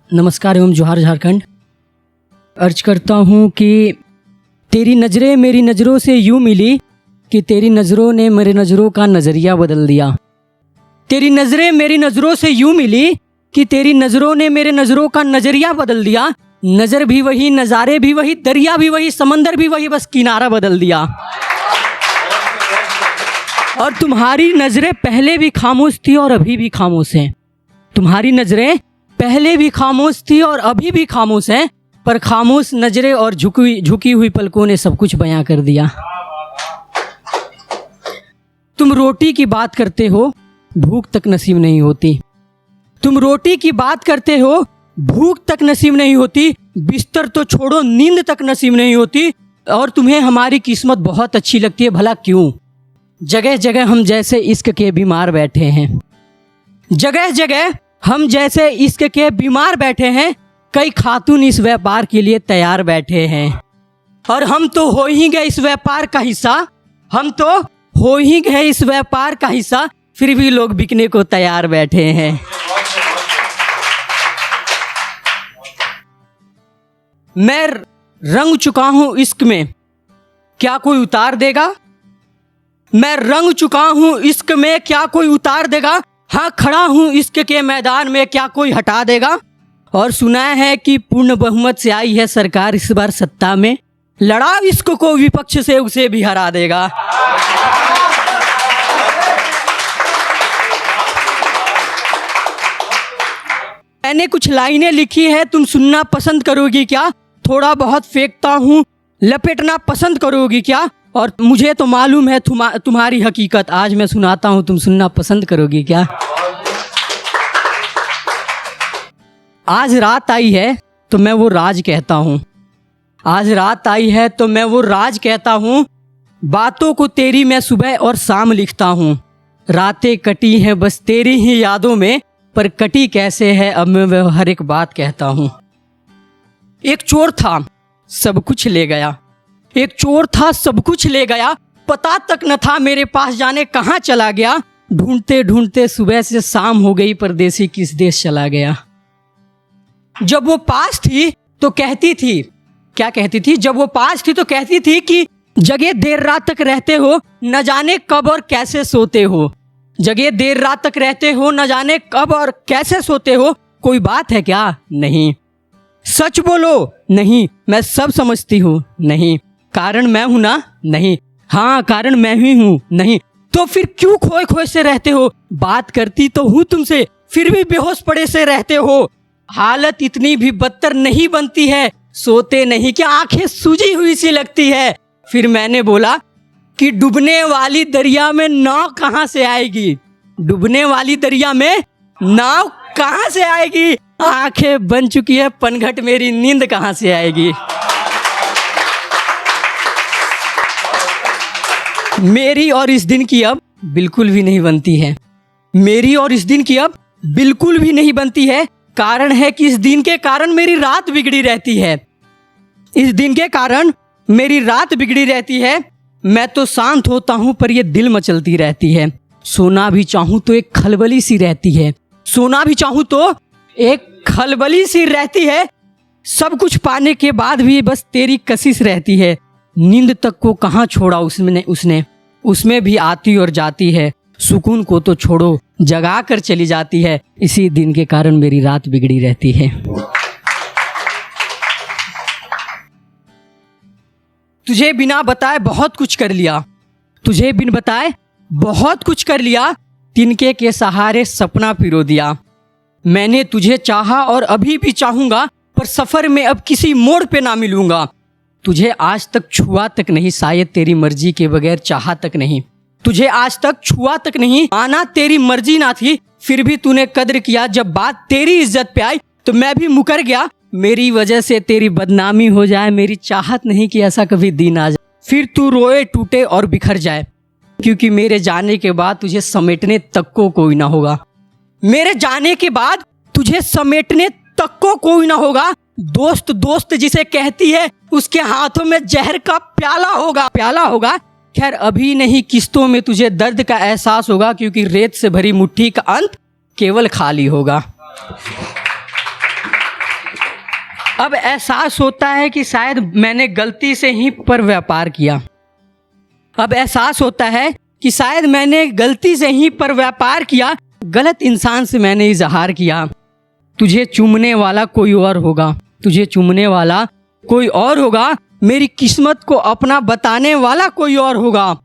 नमस्कार एवं जोहार झारखंड। अर्ज करता हूँ कि तेरी नज़रें मेरी नज़रों से यूँ मिली कि तेरी नज़रों ने मेरे नज़रों का नज़रिया बदल दिया। तेरी नज़रें मेरी नज़रों से यूँ मिली कि तेरी नज़रों ने मेरे नज़रों का नज़रिया बदल दिया। नज़र भी वही, नज़ारे भी वही, दरिया भी वही, समंदर भी वही, बस किनारा बदल दिया। और तुम्हारी नज़रें पहले भी खामोश थी और अभी भी खामोश हैं। तुम्हारी नज़रें पहले भी खामोश थी और अभी भी खामोश हैं, पर खामोश नज़रें और झुकी हुई पलकों ने सब कुछ बयां कर दिया। तुम रोटी की बात करते हो, भूख तक नसीब नहीं होती। तुम रोटी की बात करते हो, भूख तक नसीब नहीं होती। बिस्तर तो छोड़ो, नींद तक नसीब नहीं होती। और तुम्हें हमारी किस्मत बहुत अच्छी लगती है, भला क्यों? जगह जगह हम जैसे इश्क के बीमार बैठे हैं। जगह जगह हम जैसे इश्क के बीमार बैठे हैं। कई खातून इस व्यापार के लिए तैयार बैठे हैं। और हम तो हो ही गए इस व्यापार का हिस्सा। हम तो हो ही गए इस व्यापार का हिस्सा, फिर भी लोग बिकने को तैयार बैठे हैं। मैं रंग चुका हूं इश्क में, क्या कोई उतार देगा? मैं रंग चुका हूं इश्क में, क्या कोई उतार देगा? हाँ, खड़ा हूं इश्क के मैदान में, क्या कोई हटा देगा? और सुना है कि पूर्ण बहुमत से आई है सरकार इस बार सत्ता में। लड़ा इश्क को विपक्ष से, उसे भी हरा देगा। मैंने कुछ लाइनें लिखी है, तुम सुनना पसंद करोगी क्या? थोड़ा बहुत फेंकता हूँ, लपेटना पसंद करोगी क्या? और मुझे तो मालूम है तुम्हारी हकीकत, आज मैं सुनाता हूँ, तुम सुनना पसंद करोगी क्या? आज रात आई है तो मैं वो राज कहता हूँ। आज रात आई है तो मैं वो राज कहता हूँ। बातों को तेरी मैं सुबह और शाम लिखता हूँ। रातें कटी हैं बस तेरी ही यादों में, पर कटी कैसे है अब मैं हर एक बात कहता हूँ। एक चोर था, सब कुछ ले गया। एक चोर था, सब कुछ ले गया। पता तक न था मेरे पास, जाने कहाँ चला गया। ढूंढते ढूंढते सुबह से शाम हो गई, परदेसी किस देश चला गया। जब वो पास थी तो कहती थी, क्या कहती थी? जब वो पास थी तो कहती थी कि जगह देर रात तक रहते हो, न जाने कब और कैसे सोते हो। जगह देर रात तक रहते हो, न जाने कब और कैसे सोते हो। कोई बात है क्या? नहीं। सच बोलो। नहीं। मैं सब समझती हूँ। नहीं। कारण मैं हूं ना? नहीं। हाँ, कारण मैं ही हूँ। नहीं। तो फिर क्यों खोए खोए से रहते हो? बात करती तो हूँ तुमसे, फिर भी बेहोश पड़े से रहते हो। हालत इतनी भी बदतर नहीं बनती है, सोते नहीं क्या? आंखें सूजी हुई सी लगती है। फिर मैंने बोला कि डूबने वाली दरिया में नाव कहाँ से आएगी? डूबने वाली दरिया में नाव कहाँ से आएगी? आंखें बन चुकी है पनघट, मेरी नींद कहाँ से आएगी? मेरी और इस दिन की अब बिल्कुल भी नहीं बनती है। मेरी और इस दिन की अब बिल्कुल भी नहीं बनती है। कारण है कि इस दिन के कारण मेरी रात बिगड़ी रहती है। इस दिन के कारण मेरी रात बिगड़ी रहती है। मैं तो शांत होता हूँ पर ये दिल मचलती रहती है। सोना भी चाहूँ तो एक खलबली सी रहती है। सोना भी चाहूँ तो एक खलबली सी रहती है। सब कुछ पाने के बाद भी बस तेरी कशिश रहती है। नींद तक को कहाँ छोड़ा उसने उसमें भी आती और जाती है। सुकून को तो छोड़ो, जगा कर चली जाती है। इसी दिन के कारण मेरी रात बिगड़ी रहती है। तुझे बिना बताए बहुत कुछ कर लिया। तुझे बिन बताए बहुत कुछ कर लिया। तिनके के सहारे सपना पिरो दिया। मैंने तुझे चाहा और अभी भी चाहूंगा, पर सफर में अब किसी मोड़ पे ना मिलूंगा। तुझे आज तक छुआ तक नहीं, शायद तेरी मर्जी के बगैर चाहा तक नहीं। तुझे आज तक छुआ तक नहीं, आना तेरी मर्जी ना थी, फिर भी तूने कद्र किया। जब बात तेरी इज्जत पे आई तो मैं भी मुकर गया। मेरी वजह से तेरी बदनामी हो जाए, मेरी चाहत नहीं कि ऐसा कभी दिन आ जाए। फिर तू रोए, टूटे और बिखर जाए, क्योंकि मेरे जाने के बाद तुझे समेटने तक को कोई ना होगा। मेरे जाने के बाद तुझे समेटने तक को कोई ना होगा। दोस्त दोस्त जिसे कहती है, उसके हाथों में जहर का प्याला होगा। खैर अभी नहीं, किस्तों में तुझे दर्द का एहसास होगा, क्योंकि रेत से भरी मुट्ठी का अंत केवल खाली होगा। अब एहसास होता है कि शायद मैंने गलती से ही पर व्यापार किया। अब एहसास होता है कि शायद मैंने गलती से ही पर व्यापार किया, गलत इंसान से मैंने इजहार किया। तुझे चूमने वाला कोई और होगा, तुझे चूमने वाला कोई और होगा, मेरी किस्मत को अपना बताने वाला कोई और होगा।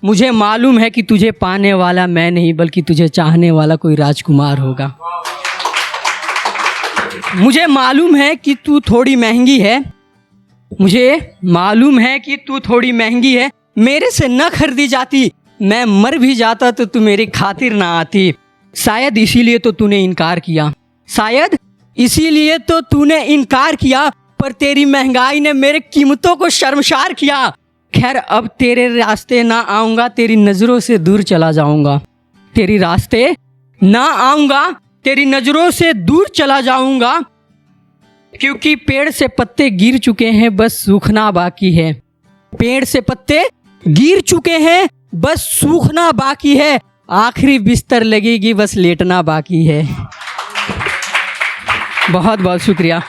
मुझे मालूम है कि तुझे पाने वाला मैं नहीं बल्कि तुझे चाहने वाला कोई राजकुमार होगा। मुझे मालूम है कि तू थोड़ी महंगी है, मुझे मालूम है कि तू थोड़ी महंगी है, मेरे से न खरीदी जाती, मैं मर भी जाता तो तू मेरी खातिर ना आती। शायद इसीलिए तो तूने इनकार किया, शायद इसीलिए तो तूने इनकार किया, पर तेरी महंगाई ने मेरे कीमतों को शर्मसार किया। खैर अब तेरे रास्ते ना आऊँगा, तेरी नज़रों से दूर चला जाऊँगा। तेरी रास्ते ना आऊँगा, तेरी नज़रों से दूर चला जाऊँगा, क्योंकि पेड़ से पत्ते गिर चुके हैं, बस सूखना बाकी है। पेड़ से पत्ते गिर चुके हैं, बस सूखना बाकी है। आखिरी बिस्तर लगेगी, बस लेटना बाकी है। बहुत बहुत शुक्रिया।